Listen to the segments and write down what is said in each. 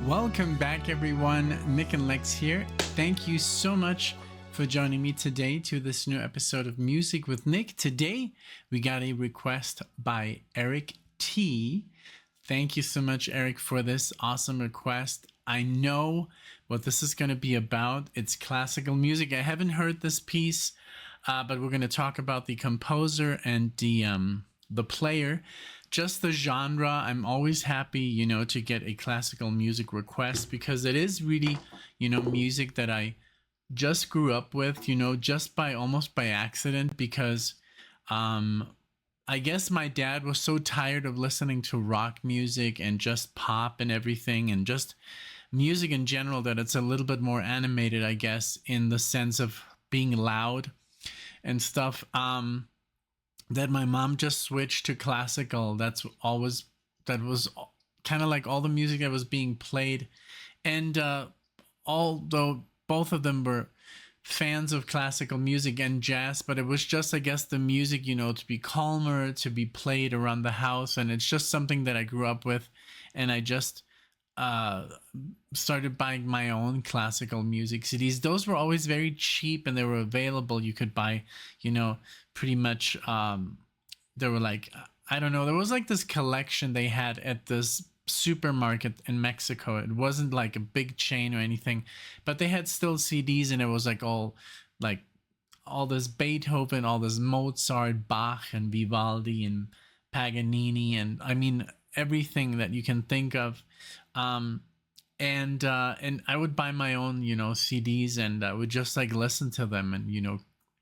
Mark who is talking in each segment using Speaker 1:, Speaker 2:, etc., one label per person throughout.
Speaker 1: Welcome back, everyone. NicknLex here. Thank you so much for joining me today to this new episode of Music with Nick. Today, we got a request by Eric T. Thank you so much, Eric, for this awesome request. I know what this is going to be about. It's classical music. I haven't heard this piece, but we're going to talk about the composer and the player. Just the genre. I'm always happy, to get a classical music request because it is really, music that I just grew up with, just almost by accident because I guess my dad was so tired of listening to rock music and just pop and everything and just music in general that it's a little bit more animated, I guess, in the sense of being loud and stuff. That my mom just switched to classical. That was kind of like all the music that was being played. And although both of them were fans of classical music and jazz, but it was just, I guess, the music, to be calmer, to be played around the house. And it's just something that I grew up with. And I just started buying my own classical music CDs. Those were always very cheap and they were available. You could buy, pretty much, there were like, I don't know, there was like this collection they had at this supermarket in Mexico. It wasn't like a big chain or anything, but they had still CDs and it was like all this Beethoven, all this Mozart, Bach and Vivaldi and Paganini. And I mean, everything that you can think of. And I would buy my own, CDs and I would just like listen to them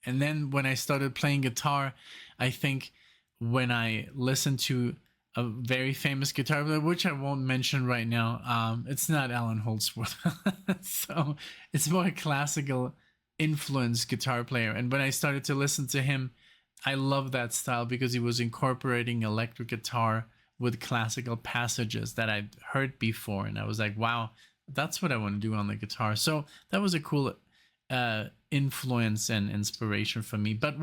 Speaker 1: and then when I started playing guitar, I think when I listened to a very famous guitar player, which I won't mention right now, it's not Alan Holdsworth. So it's more a classical influenced guitar player. And when I started to listen to him, I love that style because he was incorporating electric guitar with classical passages that I'd heard before. And I was like, wow, that's what I want to do on the guitar. So that was a cool influence and inspiration for me. But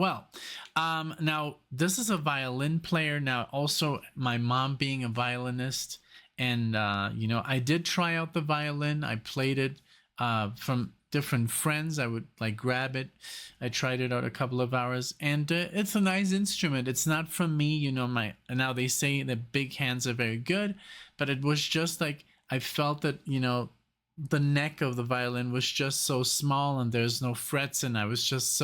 Speaker 1: now this is a violin player. Now also my mom being a violinist, and I did try out the violin. I played it from different friends. I would like grab it. I tried it out a couple of hours and it's a nice instrument. It's not from me, now they say that big hands are very good, but it was just like I felt that the neck of the violin was just so small and there's no frets, and I was just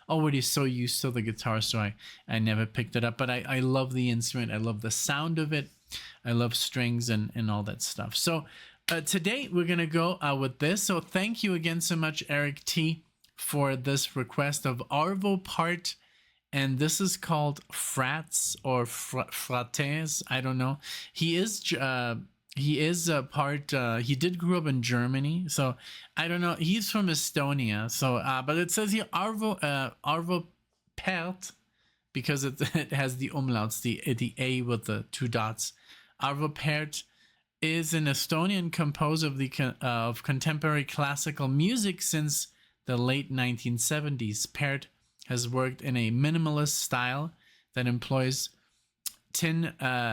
Speaker 1: already so used to the guitar, so I never picked it up. But I love the instrument. I love the sound of it. I love strings and all that stuff. So today we're gonna go with this. So thank you again so much, Eric T, for this request of Arvo Pärt, and this is called Fratres or Fratres. I don't know. He is a part. He did grow up in Germany, so I don't know. He's from Estonia. So, but it says here Arvo Pärt because it has the umlauts, the A with the two dots. Arvo Pärt is an Estonian composer of contemporary classical music since the late 1970s. Pärt has worked in a minimalist style that employs Tinaboli,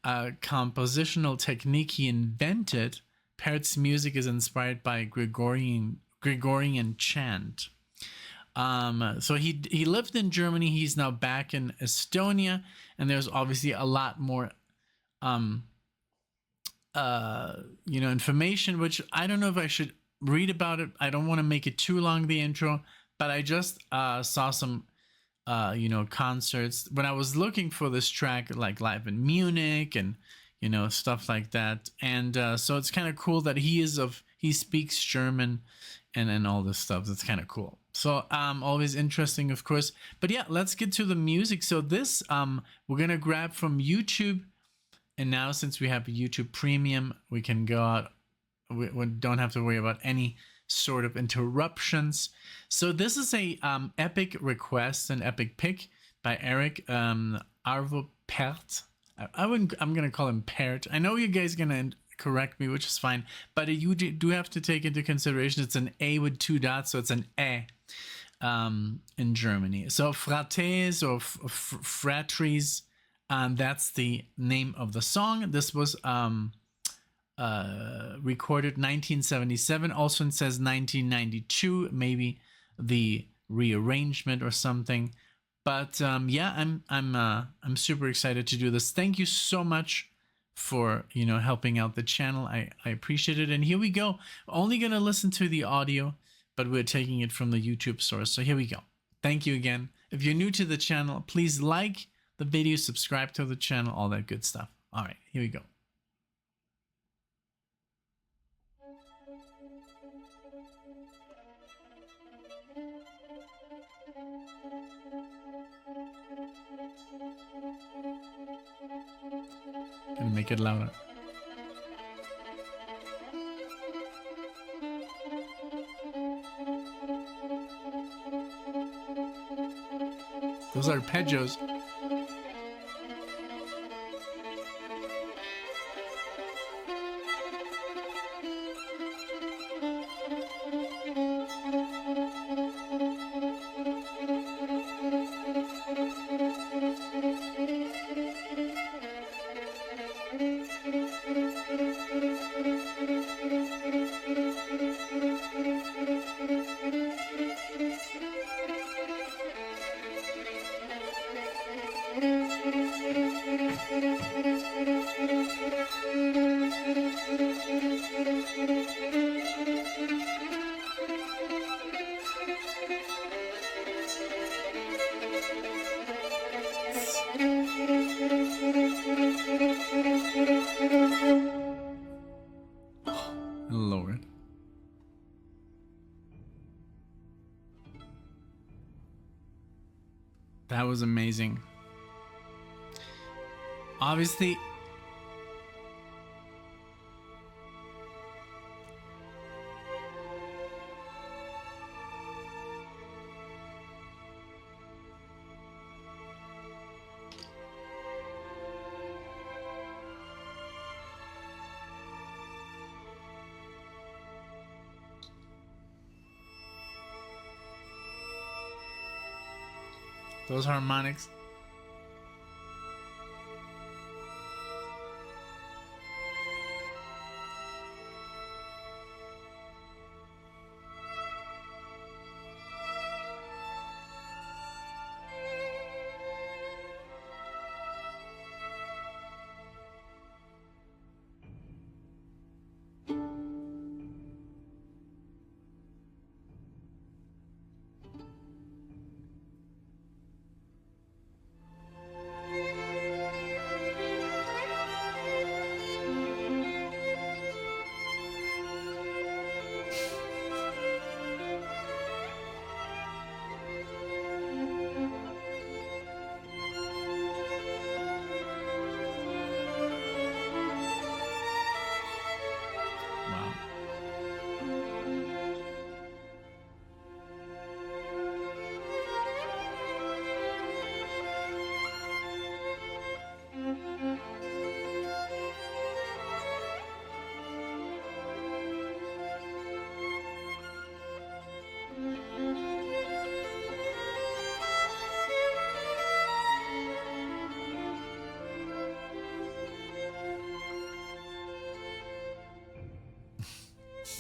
Speaker 1: a compositional technique he invented. Pärt's music is inspired by Gregorian chant. So he lived in Germany. He's now back in Estonia, and there's obviously a lot more information, which I don't know if I should read about it. I don't want to make it too long, the intro, but I just saw some concerts when I was looking for this track, like live in Munich and stuff like that. And so it's kind of cool that he speaks German and all this stuff. That's kind of cool. So always interesting, of course. But yeah, let's get to the music. So this we're gonna grab from YouTube, and now since we have a YouTube Premium, we can go out. We don't have to worry about any sort of interruptions. So this is a epic request, an epic pick by Eric Arvo Pärt. I'm gonna call him Pärt. I know you guys are gonna correct me, which is fine, but you do have to take into consideration it's an A with two dots, so it's an E in Germany. So Fratres or Fratres and that's the name of the song. This was recorded 1977. Also, it says 1992, maybe the rearrangement or something. But yeah, I'm super excited to do this. Thank you so much for helping out the channel. I appreciate it. And here we go. Only gonna listen to the audio, but we're taking it from the YouTube source. So here we go. Thank you again. If you're new to the channel, please like the video, subscribe to the channel, all that good stuff. All right, here we go. Gonna make it louder. Those arpeggios. Lord. That was amazing. Obviously, those harmonics.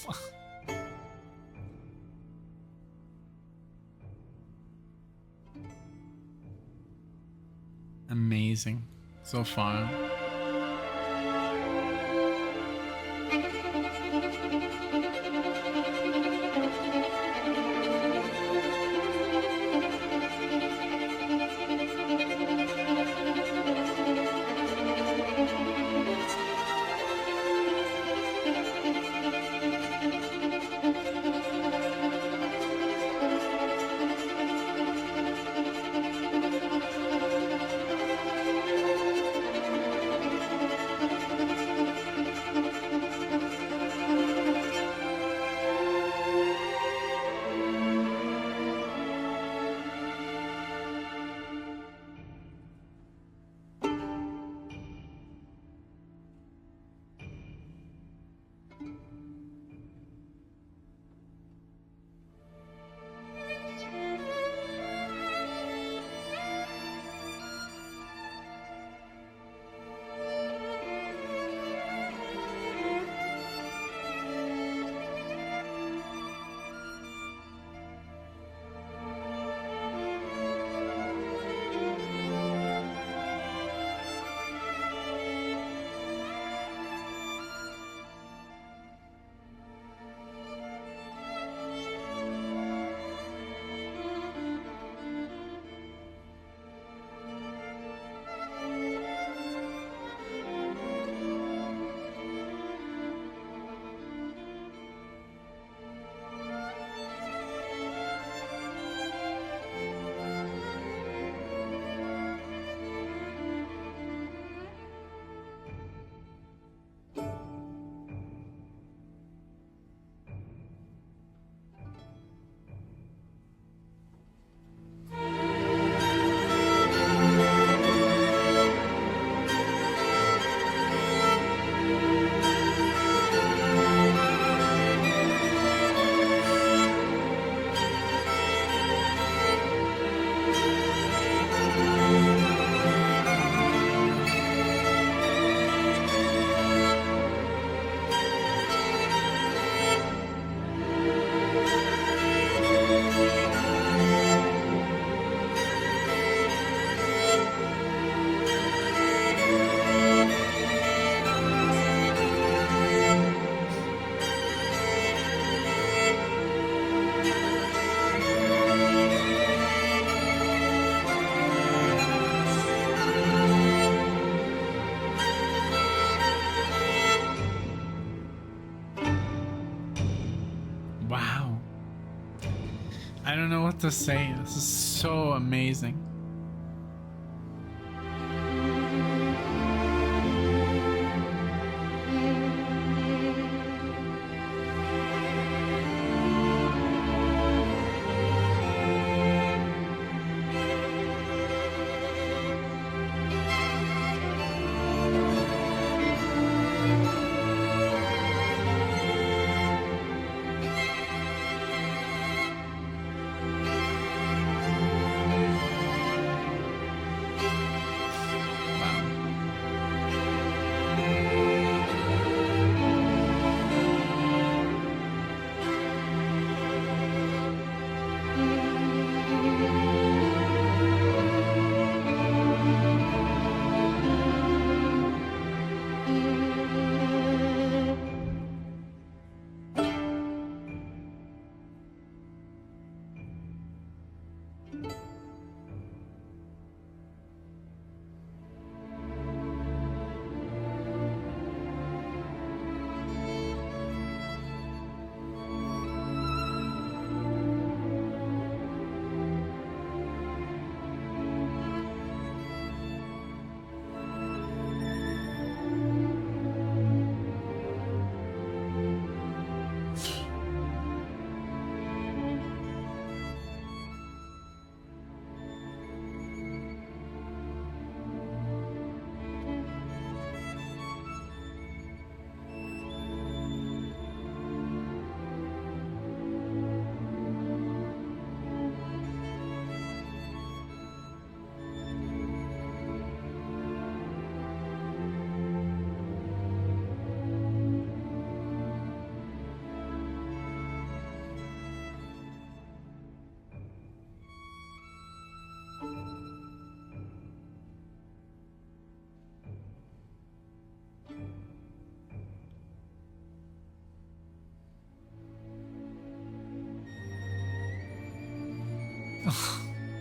Speaker 1: Wow. Amazing so far. about to say. This is so amazing.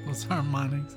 Speaker 1: Those harmonics.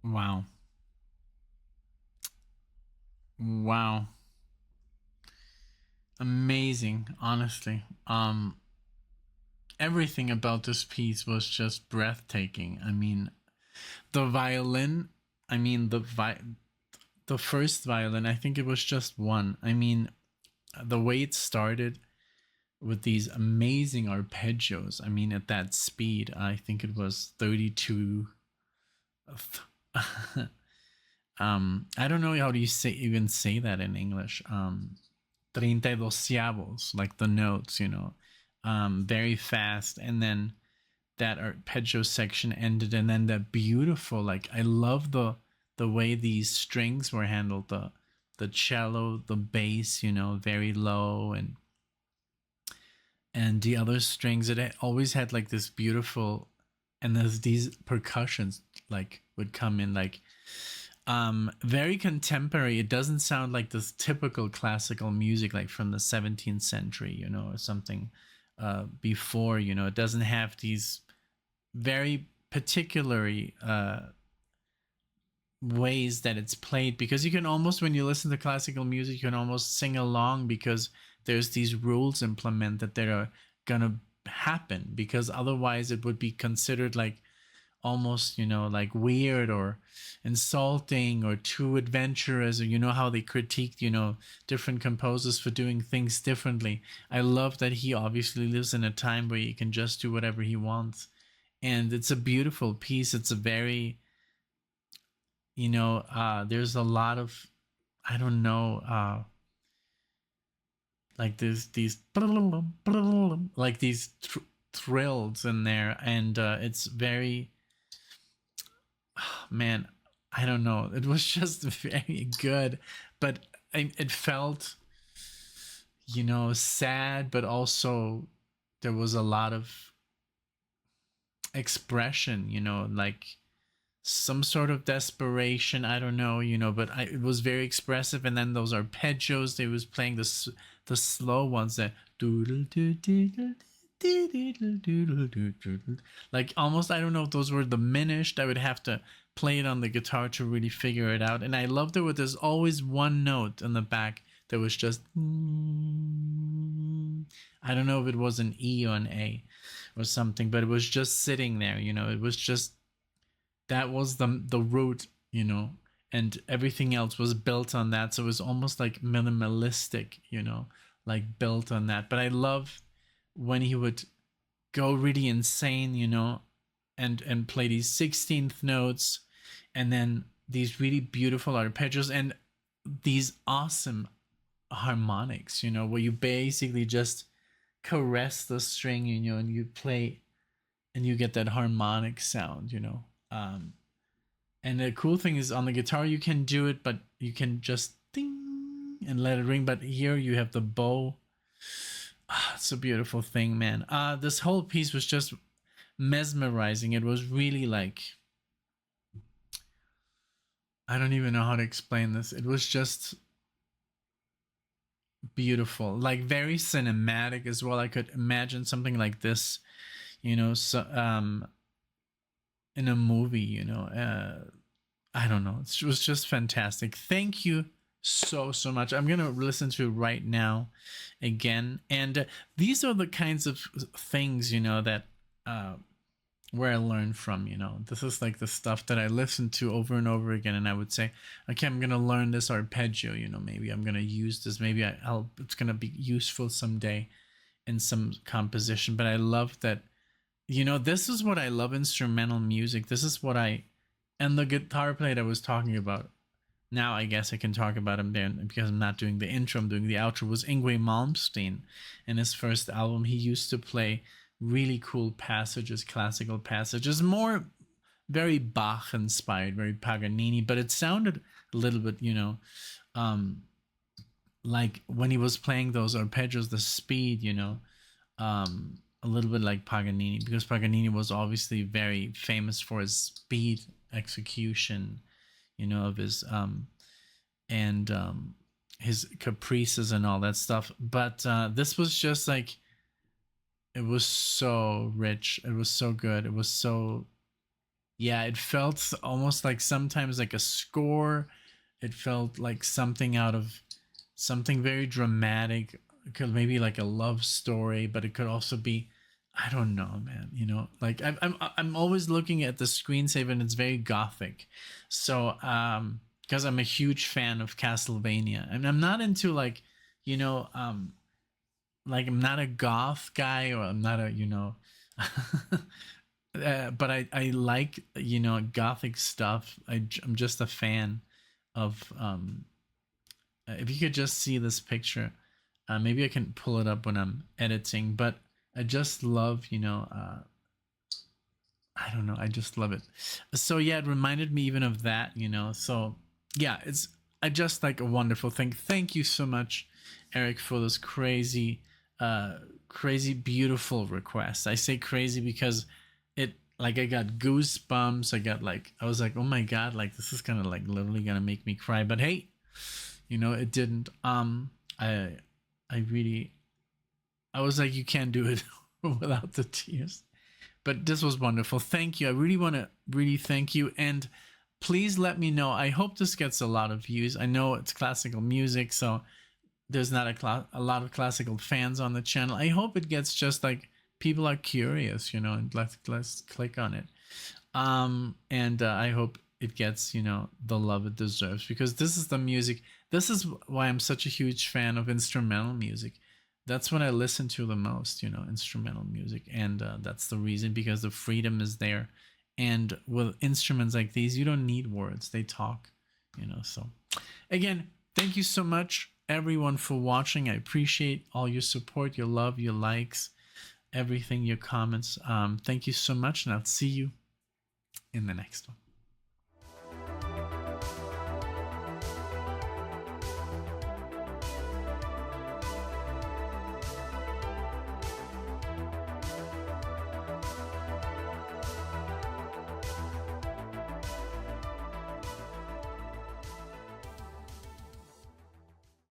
Speaker 1: Wow. Wow. Amazing, honestly. Everything about this piece was just breathtaking. I mean, the violin, I mean the first violin, I think it was just one. I mean, the way it started with these amazing arpeggios. I mean, at that speed, I think it was 32 I don't know how do you say even say that in English. 32avos, like the notes, you know, very fast, and then that arpeggio section ended, and then that beautiful, like, I love the way these strings were handled, the cello, the bass, you know, very low, and the other strings, it always had like this beautiful, and there's these percussions like would come in, like, very contemporary. It doesn't sound like this typical classical music like from the 17th century, you know, or something before, you know. It doesn't have these very particularly ways that it's played, because you can almost, when you listen to classical music, you can almost sing along, because there's these rules implemented that are gonna happen, because otherwise it would be considered like almost, like weird or insulting or too adventurous, or how they critiqued, different composers for doing things differently. I love that he obviously lives in a time where he can just do whatever he wants. And it's a beautiful piece. It's a very, there's a lot of, I don't know, like these like these thrills in there, and it's very, man, I don't know, it was just very good, but it felt, sad, but also there was a lot of expression, like some sort of desperation, I don't know, but it was very expressive. And then those arpeggios they was playing, the slow ones that like almost, I don't know if those were diminished. I would have to play it on the guitar to really figure it out. And I loved it with there's always one note in the back that was just, I don't know if it was an E or an A or something, but it was just sitting there, it was just, that was the root, and everything else was built on that. So it was almost like minimalistic, like built on that. But I love when he would go really insane, and play these 16th notes, and then these really beautiful arpeggios and these awesome harmonics, where you basically just caress the string, and you play and you get that harmonic sound, and the cool thing is on the guitar you can do it, but you can just ding and let it ring. But here you have the bow. It's a beautiful thing, man. This whole piece was just mesmerizing. It was really like, I don't even know how to explain this. It was just beautiful, like very cinematic as well. I could imagine something like this, so in a movie, I don't know. It was just fantastic. Thank you so much. I'm gonna listen to it right now again. And these are the kinds of things, that where I learned from, this is like the stuff that I listened to over and over again, and I would say, okay, I'm gonna learn this arpeggio, maybe I'm gonna use this, maybe it's gonna be useful someday in some composition. But I love that, this is what I love, instrumental music. This is what and the guitar player that I was talking about, now I guess I can talk about him there because I'm not doing the intro, I'm doing the outro, was Yngwie Malmsteen. In his first album, he used to play really cool passages, classical passages, more very Bach inspired, very Paganini, but it sounded a little bit, like when he was playing those arpeggios, the speed, a little bit like Paganini, because Paganini was obviously very famous for his speed execution, of his and his caprices and all that stuff. But this was just like, it was so rich, it was so good, it was so, yeah, it felt almost like sometimes like a score. It felt like something out of something very dramatic. It could maybe like a love story, but it could also be, I don't know, man. Like I'm always looking at the screensaver, and it's very gothic. So because I'm a huge fan of Castlevania, and I'm not into like, like I'm not a goth guy, or I'm not a, but I like, gothic stuff. I'm just a fan of if you could just see this picture, maybe I can pull it up when I'm editing, but I just love, I don't know, I just love it. So yeah, it reminded me even of that, so yeah, it's I just like a wonderful thing. Thank you so much, Eric, for this crazy beautiful request. I say crazy because it, like, I got goosebumps. I was like, oh my god, like this is gonna like literally gonna make me cry. But hey, it didn't. I really, I was like, you can't do it without the tears. But this was wonderful. Thank you. I really want to really thank you. And please let me know. I hope this gets a lot of views. I know it's classical music, so there's not a lot of classical fans on the channel. I hope it gets just like people are curious, and let's click on it. And I hope it gets, the love it deserves, because this is the music. This is why I'm such a huge fan of instrumental music. That's what I listen to the most, instrumental music. And that's the reason, because the freedom is there. And with instruments like these, you don't need words, they talk, So, again, thank you so much, everyone, for watching. I appreciate all your support, your love, your likes, everything, your comments. Thank you so much, and I'll see you in the next one.